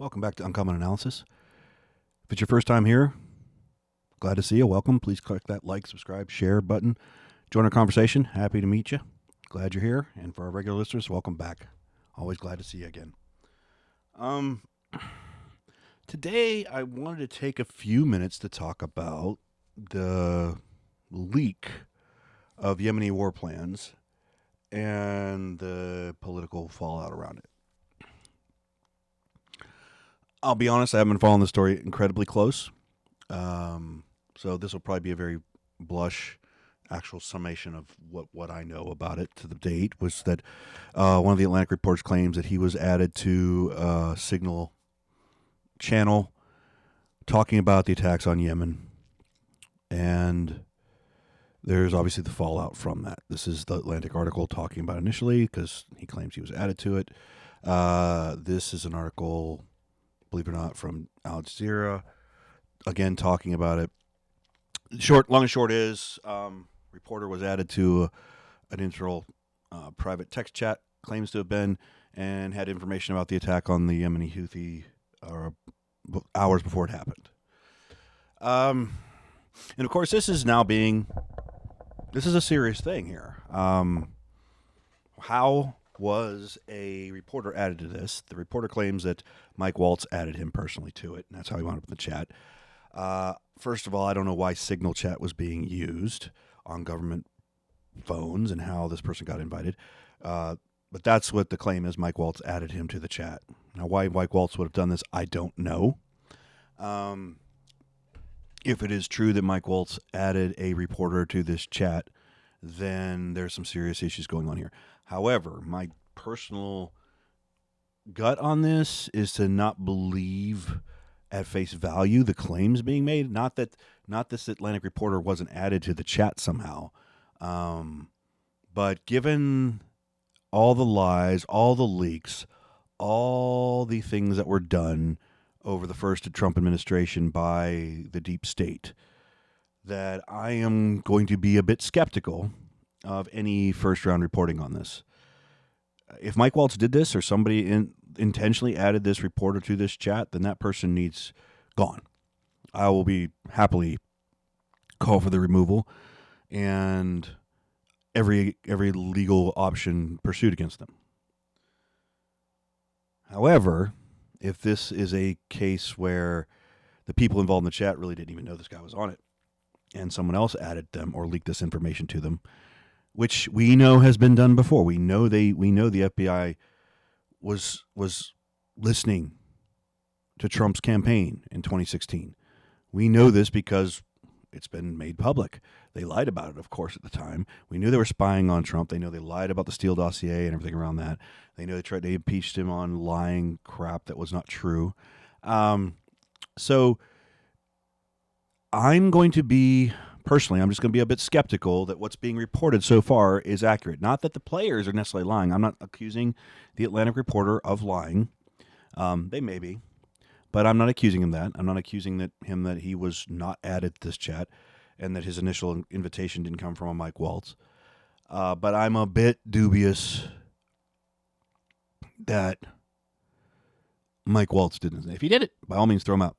Welcome back to Uncommon Analysis. If it's your first time here, glad to see you. Welcome. Please click that like, subscribe, share button. Join our conversation. Happy to meet you. Glad you're here. And for our regular listeners, welcome back. Always glad to see you again. Today, I wanted to take a few minutes to talk about the leak of Yemeni war plans and the political fallout around it. I'll be honest, I haven't been following the story incredibly close. So this will probably be a very blush actual summation of what I know about it to the date was that one of the Atlantic reports claims that he was added to a signal channel talking about the attacks on Yemen. And there's obviously the fallout from that. This is the Atlantic article talking about initially because he claims he was added to it. This is an article, believe it or not, from Al Jazeera, again talking about it. Long and short is, reporter was added to an internal private text chat, claims to have been, and had information about the attack on the Yemeni Houthi hours before it happened. And of course, this is a serious thing here. How was a reporter added to this? The reporter claims that Mike Walz added him personally to it, and that's how he wound up in the chat. First of all, I don't know why Signal Chat was being used on government phones and how this person got invited. But that's what the claim is. Mike Walz added him to the chat. Now, why Mike Walz would have done this, I don't know. If it is true that Mike Walz added a reporter to this chat, then there's some serious issues going on here. However, my personal gut on this is to not believe at face value the claims being made. Not this Atlantic reporter wasn't added to the chat somehow, but given all the lies, all the leaks, all the things that were done over the first Trump administration by the deep state, that I am going to be a bit skeptical of any first-round reporting on this. If Mike Walz did this or somebody intentionally added this reporter to this chat, then that person needs gone. I will be happily call for the removal and every legal option pursued against them. However, if this is a case where the people involved in the chat really didn't even know this guy was on it, and someone else added them or leaked this information to them, which we know has been done before. We know the FBI was listening to Trump's campaign in 2016. We know this because it's been made public. They lied about it, of course, at the time. We knew they were spying on Trump. They know they lied about the Steele dossier and everything around that. They know they impeached him on lying crap that was not true. So I'm going to be, personally, I'm just going to be a bit skeptical that what's being reported so far is accurate. Not that the players are necessarily lying. I'm not accusing the Atlantic reporter of lying. They may be, but I'm not accusing him that. I'm not accusing him that he was not added to this chat and that his initial invitation didn't come from a Mike Walz. But I'm a bit dubious that Mike Walz didn't. If he did it, by all means, throw him out.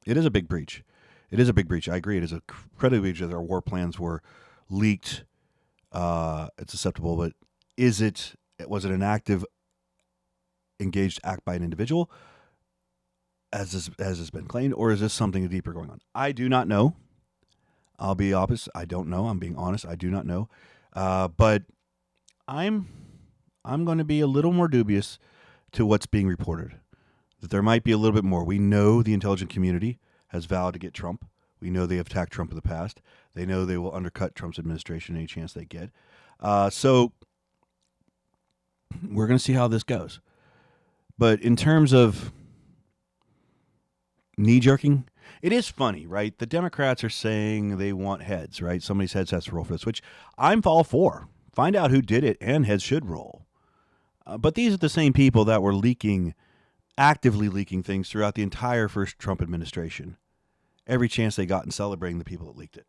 It is a big breach. It is a big breach. I agree. It is a credible breach that our war plans were leaked. It's acceptable, but was it an active, engaged act by an individual, as has been claimed, or is this something deeper going on? I do not know. I'll be honest. I don't know. I'm being honest. I do not know. But I'm going to be a little more dubious to what's being reported. That there might be a little bit more. We know the intelligence community has vowed to get Trump. We know they have attacked Trump in the past. They know they will undercut Trump's administration any chance they get. So we're going to see how this goes. But in terms of knee-jerking, it is funny, right? The Democrats are saying they want heads, right? Somebody's heads has to roll for this, which I'm all for. Find out who did it, and heads should roll. But these are the same people that were actively leaking things throughout the entire first Trump administration. Every chance they got in celebrating the people that leaked it.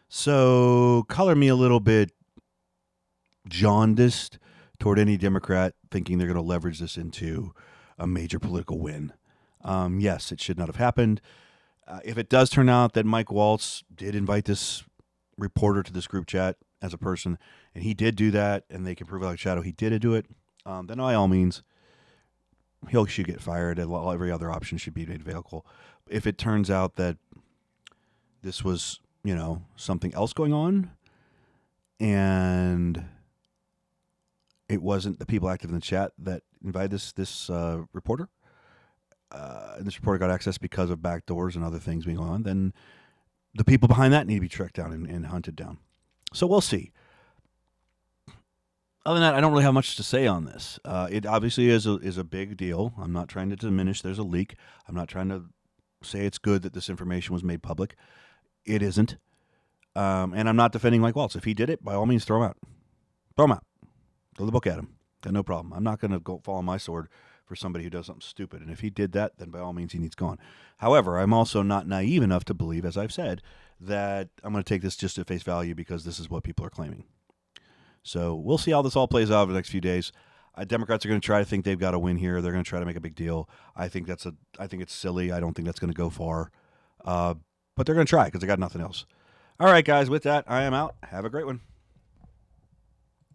So color me a little bit jaundiced toward any Democrat thinking they're going to leverage this into a major political win. Yes, it should not have happened. If it does turn out that Mike Walz did invite this reporter to this group chat as a person, and he did do that, and they can prove like shadow he did do it, then by all means, he should get fired. And every other option should be made available. If it turns out that this was, something else going on, and it wasn't the people active in the chat that invited this reporter, and this reporter got access because of backdoors and other things being going on, then the people behind that need to be tracked down and hunted down. So we'll see. Other than that, I don't really have much to say on this. It obviously is a big deal. I'm not trying to diminish there's a leak. I'm not trying to say it's good that this information was made public. It isn't. And I'm not defending Mike Walz. If he did it, by all means, throw him out. Throw him out. Throw the book at him. Got no problem. I'm not going to go fall on my sword for somebody who does something stupid. And if he did that, then by all means, he needs gone. However, I'm also not naive enough to believe, as I've said, that I'm going to take this just at face value because this is what people are claiming. So we'll see how this all plays out over the next few days. Democrats are going to try to think they've got a win here. They're going to try to make a big deal. I think it's silly. I don't think that's going to go far. But they're going to try because they got nothing else. All right, guys. With that, I am out. Have a great one.